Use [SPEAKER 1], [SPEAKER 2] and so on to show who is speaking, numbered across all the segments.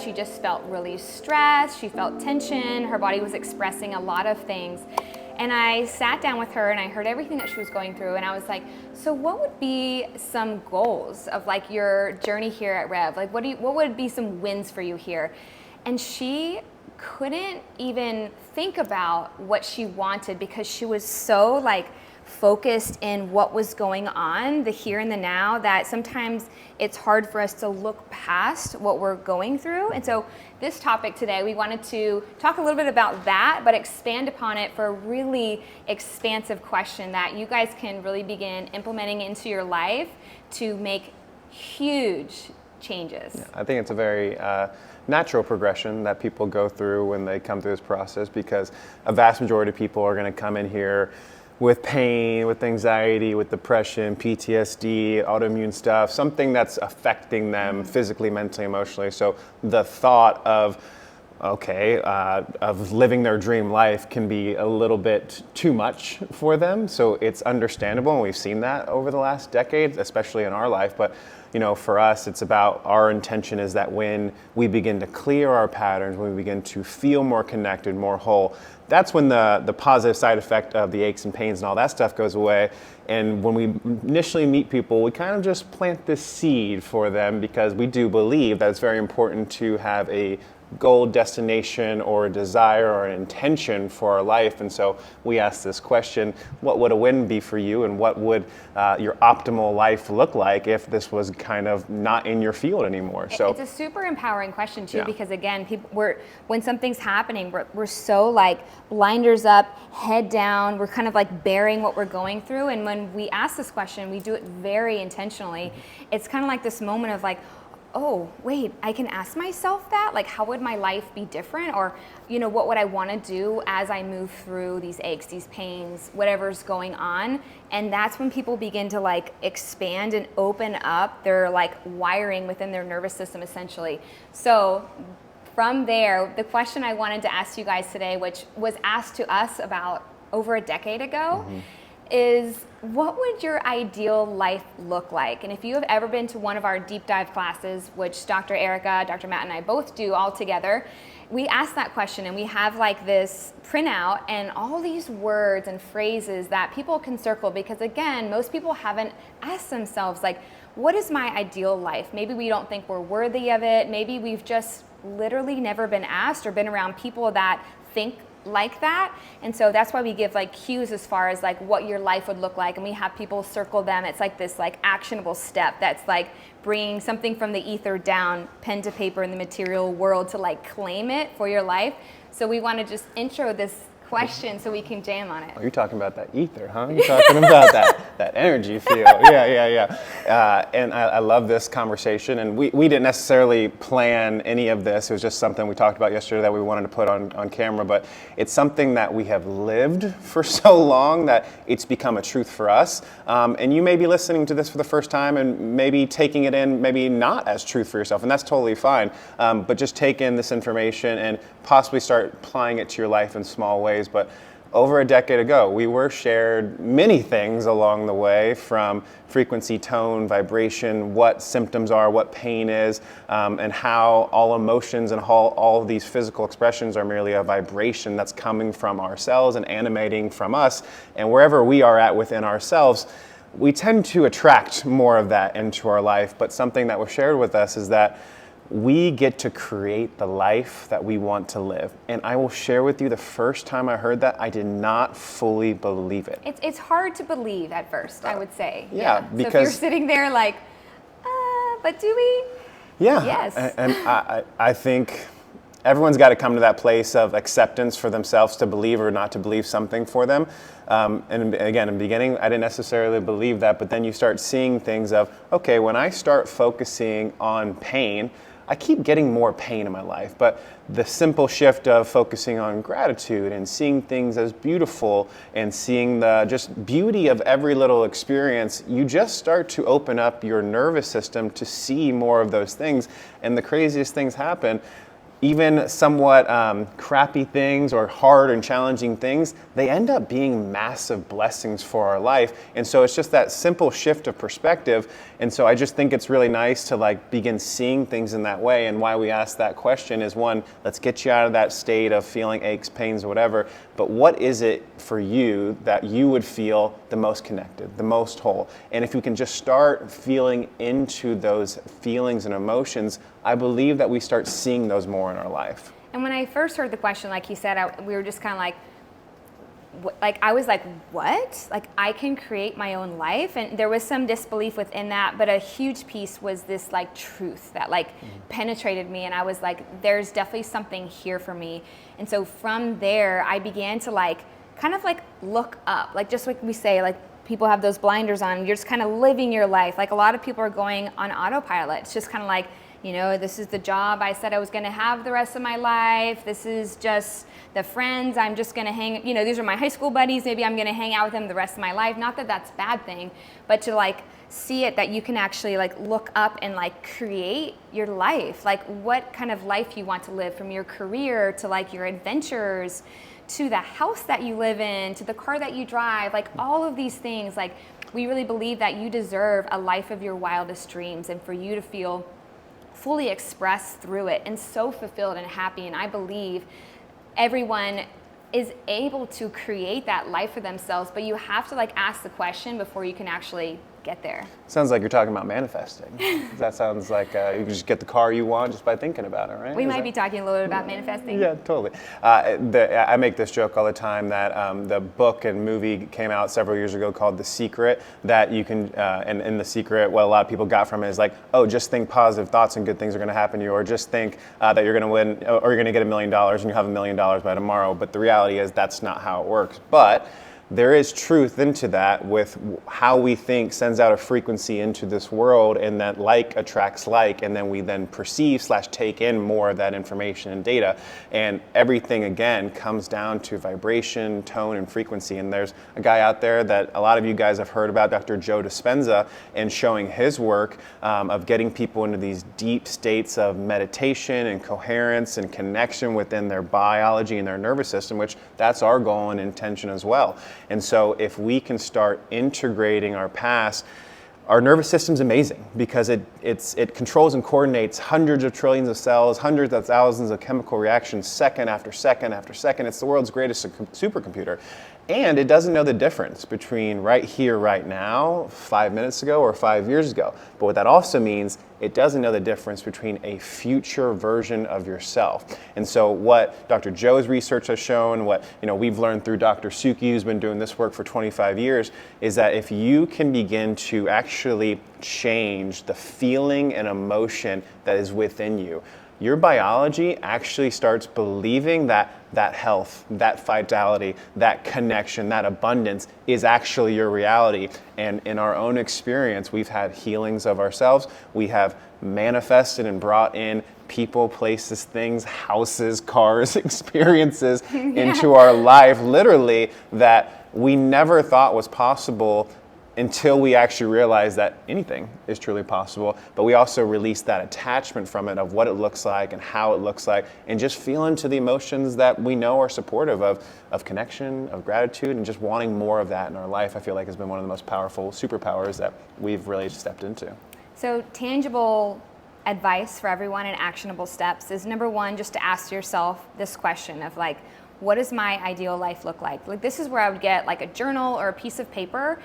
[SPEAKER 1] She just felt really stressed. She felt tension. Her body was expressing a lot of things. And I sat down with her and I heard everything that she was going through, and I was like, so what would be some goals of like your journey here at REV? Like what would be some wins for you here? And she couldn't even think about what she wanted because she was so like focused in what was going on, the here and the now, that sometimes it's hard for us to look past what we're going through. And so this topic today, we wanted to talk a little bit about that, but expand upon it for a really expansive question that you guys can really begin implementing into your life to make huge changes.
[SPEAKER 2] Yeah, I think it's a very natural progression that people go through when they come through this process, because a vast majority of people are going to come in here with pain, with anxiety, with depression, PTSD, autoimmune stuff, something that's affecting them physically, mentally, emotionally. So the thought of, of living their dream life can be a little bit too much for them. So it's understandable, and we've seen that over the last decade, especially in our life. But for us, it's about, our intention is that when we begin to clear our patterns, when we begin to feel more connected, more whole, that's when the positive side effect of the aches and pains and all that stuff goes away. And when we initially meet people, we kind of just plant this seed for them, because we do believe that it's very important to have a goal, destination, or a desire or an intention for our life. And so we ask this question: what would a win be for you, and what would your optimal life look like if this was kind of not in your field anymore? So
[SPEAKER 1] it's a super empowering question too, because again, when something's happening, we're so like blinders up, head down, we're kind of like bearing what we're going through. And when we ask this question, we do it very intentionally. It's kind of like this moment of like, oh, wait, I can ask myself that? Like, how would my life be different? Or, what would I want to do as I move through these aches, these pains, whatever's going on? And that's when people begin to like expand and open up their like wiring within their nervous system, essentially. So from there, the question I wanted to ask you guys today, which was asked to us about over a decade ago, is, what would your ideal life look like? And if you have ever been to one of our deep dive classes, which Dr. Erica, Dr. Matt, and I both do all together, we ask that question, and we have like this printout and all these words and phrases that people can circle, because again, most people haven't asked themselves like, what is my ideal life? Maybe we don't think we're worthy of it. Maybe we've just literally never been asked or been around people that think like that. And so that's why we give like cues as far as like what your life would look like, and we have people circle them. It's like this like actionable step that's like bringing something from the ether down, pen to paper in the material world, to like claim it for your life. So we want to just intro this question so we can jam on it.
[SPEAKER 2] Oh, you're talking about that ether, huh? You're talking about that energy field. Yeah. And I love this conversation. And we didn't necessarily plan any of this. It was just something we talked about yesterday that we wanted to put on camera. But it's something that we have lived for so long that it's become a truth for us. And you may be listening to this for the first time and maybe taking it in, maybe not as truth for yourself. And that's totally fine. But just take in this information and possibly start applying it to your life in small ways. But over a decade ago, we were shared many things along the way, from frequency, tone, vibration, what symptoms are, what pain is, and how all emotions and all of these physical expressions are merely a vibration that's coming from ourselves and animating from us. And wherever we are at within ourselves, we tend to attract more of that into our life. But something that was shared with us is that we get to create the life that we want to live. And I will share with you, the first time I heard that, I did not fully believe it.
[SPEAKER 1] It's hard to believe at first, I would say.
[SPEAKER 2] Yeah,
[SPEAKER 1] because so if you're sitting there like, but do we?
[SPEAKER 2] Yeah.
[SPEAKER 1] Yes.
[SPEAKER 2] And I think everyone's got to come to that place of acceptance for themselves to believe or not to believe something for them. And again, in the beginning, I didn't necessarily believe that, but then you start seeing things of, okay, when I start focusing on pain, I keep getting more pain in my life. But the simple shift of focusing on gratitude and seeing things as beautiful and seeing the just beauty of every little experience, you just start to open up your nervous system to see more of those things. And the craziest things happen. even somewhat crappy things or hard and challenging things, they end up being massive blessings for our life. And so it's just that simple shift of perspective. And so I just think it's really nice to like begin seeing things in that way. And why we ask that question is, one, let's get you out of that state of feeling aches, pains, or whatever. But what is it for you that you would feel the most connected, the most whole? And if we can just start feeling into those feelings and emotions, I believe that we start seeing those more in our life.
[SPEAKER 1] And when I first heard the question, like you said, we were just kind of like, I was like, what? Like, I can create my own life? And there was some disbelief within that, but a huge piece was this like truth that like penetrated me. And I was like, there's definitely something here for me. And so from there, I began to like, kind of like look up, like just like we say, like people have those blinders on, you're just kind of living your life. Like a lot of people are going on autopilot. It's just kind of like, you know, this is the job I said I was going to have the rest of my life. This is just the friends I'm just going to hang, you know, these are my high school buddies. Maybe I'm going to hang out with them the rest of my life. Not that that's a bad thing, but to like see it that you can actually like look up and like create your life. Like what kind of life you want to live, from your career to like your adventures, to the house that you live in, to the car that you drive, like all of these things. Like we really believe that you deserve a life of your wildest dreams, and for you to feel fully expressed through it and so fulfilled and happy. And I believe everyone is able to create that life for themselves, but you have to like ask the question before you can actually get there.
[SPEAKER 2] Sounds like you're talking about manifesting. That sounds like you can just get the car you want just by thinking about it, right?
[SPEAKER 1] We might be talking a little bit about manifesting.
[SPEAKER 2] Yeah, totally. I make this joke all the time that the book and movie came out several years ago called The Secret, that you can, and in The Secret, what a lot of people got from it is like, oh, just think positive thoughts and good things are going to happen to you, or just think that you're going to win, or you're going to get $1 million and you have $1 million by tomorrow. But the reality is that's not how it works. But there is truth into that with how we think sends out a frequency into this world, and that like attracts like, and then we then perceive / take in more of that information and data. And everything, again, comes down to vibration, tone, and frequency. And there's a guy out there that a lot of you guys have heard about, Dr. Joe Dispenza, and showing his work of getting people into these deep states of meditation and coherence and connection within their biology and their nervous system, which that's our goal and intention as well. And so if we can start integrating our past, our nervous system's amazing because it controls and coordinates hundreds of trillions of cells, hundreds of thousands of chemical reactions second after second after second. It's the world's greatest supercomputer. And it doesn't know the difference between right here, right now, 5 minutes ago, or 5 years ago. But what that also means, it doesn't know the difference between a future version of yourself. And so what Dr. Joe's research has shown, what we've learned through Dr. Suki, who's been doing this work for 25 years, is that if you can begin to actually change the feeling and emotion that is within you, your biology actually starts believing that health, that vitality, that connection, that abundance is actually your reality. And in our own experience, we've had healings of ourselves. We have manifested and brought in people, places, things, houses, cars, experiences into our life, literally, that we never thought was possible until we actually realize that anything is truly possible. But we also release that attachment from it of what it looks like and how it looks like, and just feel into the emotions that we know are supportive of connection, of gratitude, and just wanting more of that in our life. I feel like has been one of the most powerful superpowers that we've really stepped into. So
[SPEAKER 1] tangible advice for everyone and actionable steps is, number one, just to ask yourself this question of like, what does my ideal life look like? Like, this is where I would get like a journal or a piece of paper.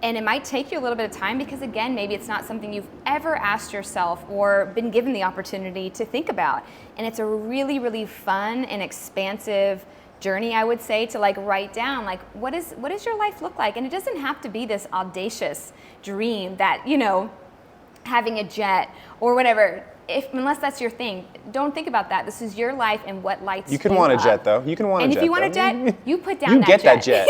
[SPEAKER 1] And it might take you a little bit of time because, again, maybe it's not something you've ever asked yourself or been given the opportunity to think about. And it's a really, really fun and expansive journey, I would say, to like write down like what does your life look like? And it doesn't have to be this audacious dream that, having a jet or whatever. Unless that's your thing, don't think about that. This is your life and what lights you up.
[SPEAKER 2] You can want a jet, though. You can want a jet.
[SPEAKER 1] And if you want a jet, you put down that jet.
[SPEAKER 2] You get that jet.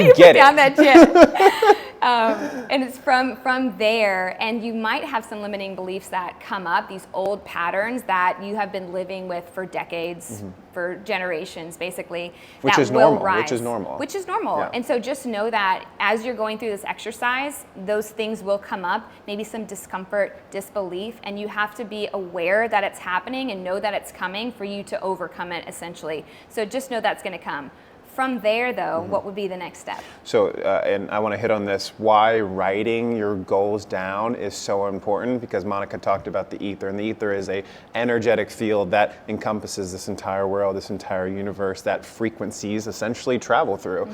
[SPEAKER 1] You put down that jet. And it's from there, and you might have some limiting beliefs that come up, these old patterns that you have been living with for decades, for generations, basically.
[SPEAKER 2] Which is normal. Which is normal.
[SPEAKER 1] Which is normal.
[SPEAKER 2] Yeah.
[SPEAKER 1] And so just know that as you're going through this exercise, those things will come up, maybe some discomfort, disbelief, and you have to be aware that it's happening and know that it's coming for you to overcome it, essentially. So just know that's going to come. From there, though, what would be the next step?
[SPEAKER 2] So, and I want to hit on this, why writing your goals down is so important, because Monica talked about the ether, and the ether is a energetic field that encompasses this entire world, this entire universe, that frequencies essentially travel through.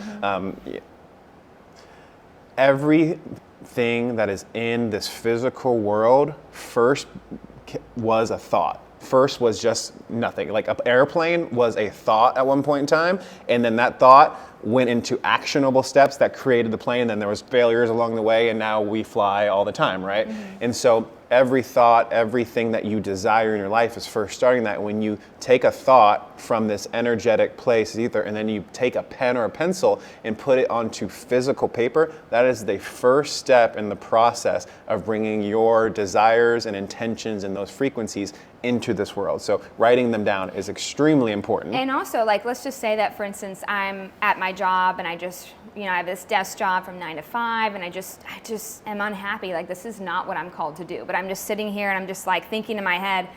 [SPEAKER 2] Everything that is in this physical world first was a thought. First was just nothing. Like an airplane was a thought at one point in time, and then that thought went into actionable steps that created the plane. Then there was failures along the way, and now we fly all the time, right? And so every thought, everything that you desire in your life is first starting that. When you take a thought from this energetic place, ether, and then you take a pen or a pencil and put it onto physical paper, that is the first step in the process of bringing your desires and intentions and those frequencies into this world. So writing them down is extremely important.
[SPEAKER 1] And also, like, let's just say that, for instance, I'm at my job and I just, I have this desk job from 9 to 5, and I just am unhappy. Like, this is not what I'm called to do. But I'm just sitting here and I'm just like thinking in my head,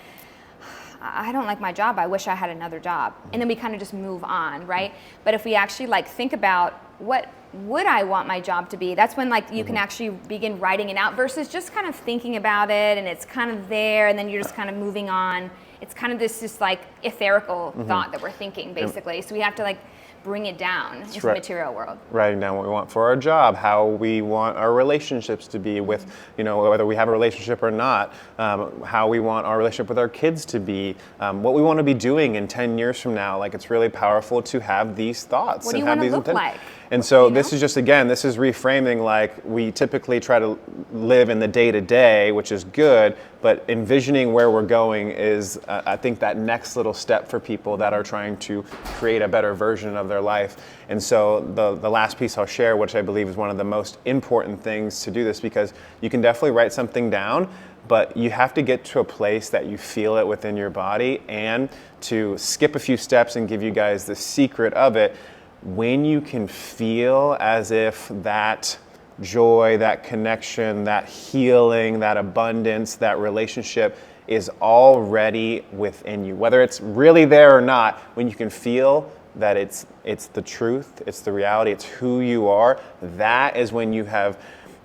[SPEAKER 1] I don't like my job. I wish I had another job. And then we kind of just move on, right? But if we actually like think about what would I want my job to be, that's when like you can actually begin writing it out versus just kind of thinking about it and it's kind of there and then you're just kind of moving on. It's kind of this just like etherical thought that we're thinking, basically. So we have to like bring it down into the material world.
[SPEAKER 2] Writing down what we want for our job, how we want our relationships to be with, whether we have a relationship or not, how we want our relationship with our kids to be, what we want to be doing in 10 years from now. Like, it's really powerful to have these thoughts.
[SPEAKER 1] What do you want to look like?
[SPEAKER 2] And so this is just, again, this is reframing. Like, we typically try to live in the day-to-day, which is good, but envisioning where we're going is, I think, that next little step for people that are trying to create a better version of their life. And so the last piece I'll share, which I believe is one of the most important things to do this, because you can definitely write something down, but you have to get to a place that you feel it within your body. And to skip a few steps and give you guys the secret of it, when you can feel as if that joy, that connection, that healing, that abundance, that relationship is already within you, whether it's really there or not, when you can feel that it's the truth, it's the reality, it's who you are, that is when you have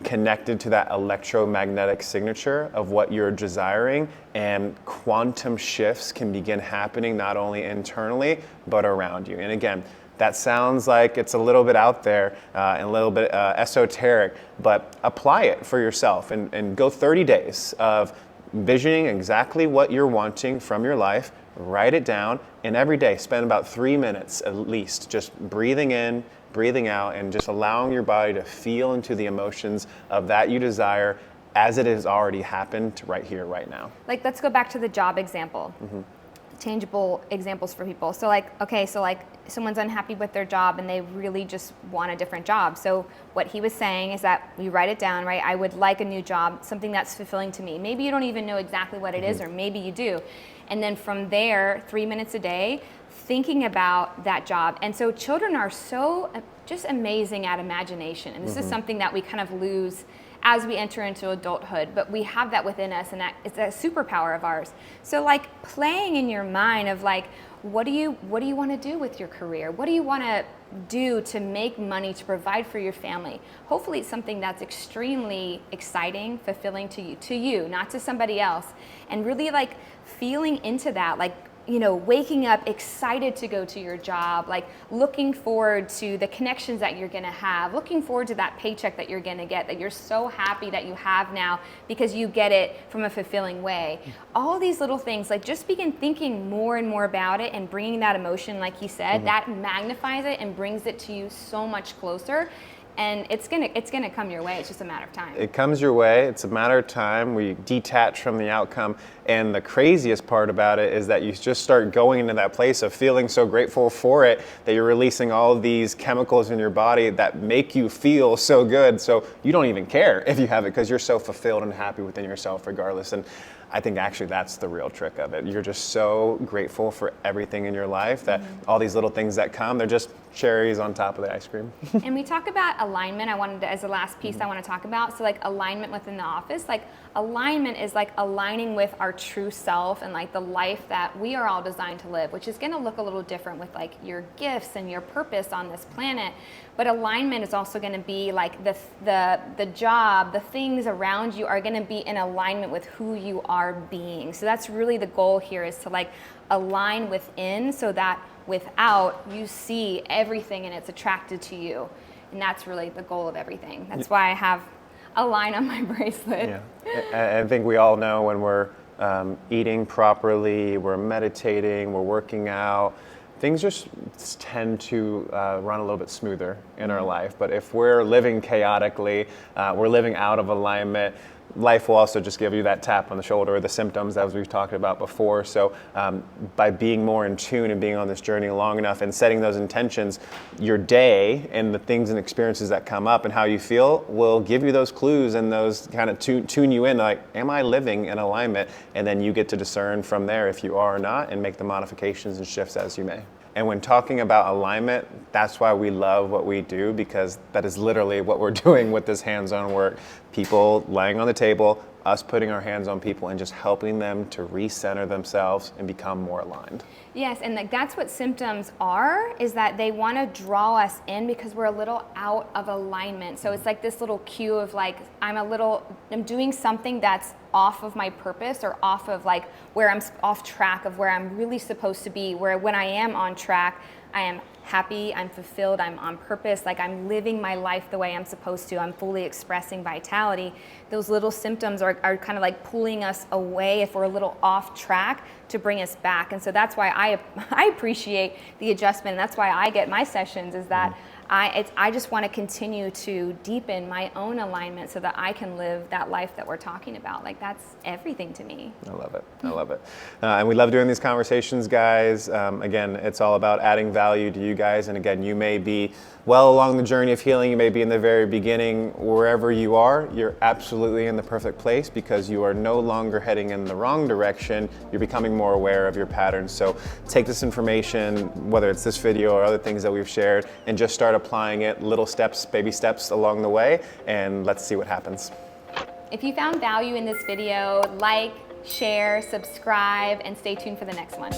[SPEAKER 2] connected to that electromagnetic signature of what you're desiring, and quantum shifts can begin happening not only internally, but around you. And again, that sounds like it's a little bit out there and a little bit esoteric, but apply it for yourself and go 30 days of envisioning exactly what you're wanting from your life, write it down, and every day spend about 3 minutes at least just breathing in, breathing out, and just allowing your body to feel into the emotions of that you desire as it has already happened right here, right now.
[SPEAKER 1] Like, let's go back to the job example. Tangible examples for people. So like, okay, so like someone's unhappy with their job and they really just want a different job. So what he was saying is that we write it down, right? I would like a new job, something that's fulfilling to me. Maybe you don't even know exactly what it is, or maybe you do. And then from there, 3 minutes a day, thinking about that job. And so children are so just amazing at imagination. And this is something that we kind of lose as we enter into adulthood, but we have that within us, and that it's a superpower of ours. So like playing in your mind of like, what do you want to do with your career? What do you want to do to make money to provide for your family? Hopefully it's something that's extremely exciting, fulfilling to you, not to somebody else. And really like feeling into that, like, waking up excited to go to your job, like looking forward to the connections that you're going to have, looking forward to that paycheck that you're going to get, that you're so happy that you have now because you get it from a fulfilling way. All these little things, like just begin thinking more and more about it and bringing that emotion, like he said, that magnifies it and brings it to you so much closer. and it's gonna come your way. It's just a matter of time.
[SPEAKER 2] It comes your way. It's a matter of time. We detach from the outcome. And the craziest part about it is that you just start going into that place of feeling so grateful for it that you're releasing all of these chemicals in your body that make you feel so good. So you don't even care if you have it because you're so fulfilled and happy within yourself regardless. And I think actually that's the real trick of it. You're just so grateful for everything in your life that all these little things that come, they're just cherries on top of the ice cream.
[SPEAKER 1] And we talk about alignment. I wanted to, as the last piece I want to talk about. So like alignment within the office, like alignment is like aligning with our true self and like the life that we are all designed to live, which is going to look a little different with like your gifts and your purpose on this planet. But alignment is also going to be like the job, the things around you are going to be in alignment with who you are being. So that's really the goal here, is to like align within so that without you see everything and it's attracted to you. And that's really the goal of everything. That's why I have a line on my bracelet.
[SPEAKER 2] Yeah. I think we all know when we're eating properly, we're meditating, we're working out, things just tend to run a little bit smoother in our life. But if we're living chaotically, we're living out of alignment, life will also just give you that tap on the shoulder, or the symptoms as we've talked about before. So by being more in tune and being on this journey long enough and setting those intentions, your day and the things and experiences that come up and how you feel will give you those clues and those kind of tune you in, like, am I living in alignment? And then you get to discern from there if you are or not and make the modifications and shifts as you may. And when talking about alignment, that's why we love what we do, because that is literally what we're doing with this hands-on work. People laying on the table, us putting our hands on people and just helping them to recenter themselves and become more aligned.
[SPEAKER 1] Yes, and like that's what symptoms are, is that they want to draw us in because we're a little out of alignment. So it's like this little cue of like, I'm doing something that's off of my purpose, or off of like where I'm off track of where I'm really supposed to be, where when I am on track, I am happy, I'm fulfilled, I'm on purpose, like I'm living my life the way I'm supposed to, I'm fully expressing vitality. Those little symptoms are kind of like pulling us away if we're a little off track to bring us back. And so that's why I appreciate the adjustment. That's why I get my sessions, is that I just want to continue to deepen my own alignment so that I can live that life that we're talking about. Like that's everything to me.
[SPEAKER 2] I love it. I love it. And we love doing these conversations, guys. Again, it's all about adding value to you guys. And again, you may be well along the journey of healing. You may be in the very beginning. Wherever you are, you're absolutely in the perfect place, because you are no longer heading in the wrong direction. You're becoming more aware of your patterns. So take this information, whether it's this video or other things that we've shared, and just start applying it, little steps, baby steps along the way, and let's see what happens.
[SPEAKER 1] If you found value in this video, like, share, subscribe, and stay tuned for the next one.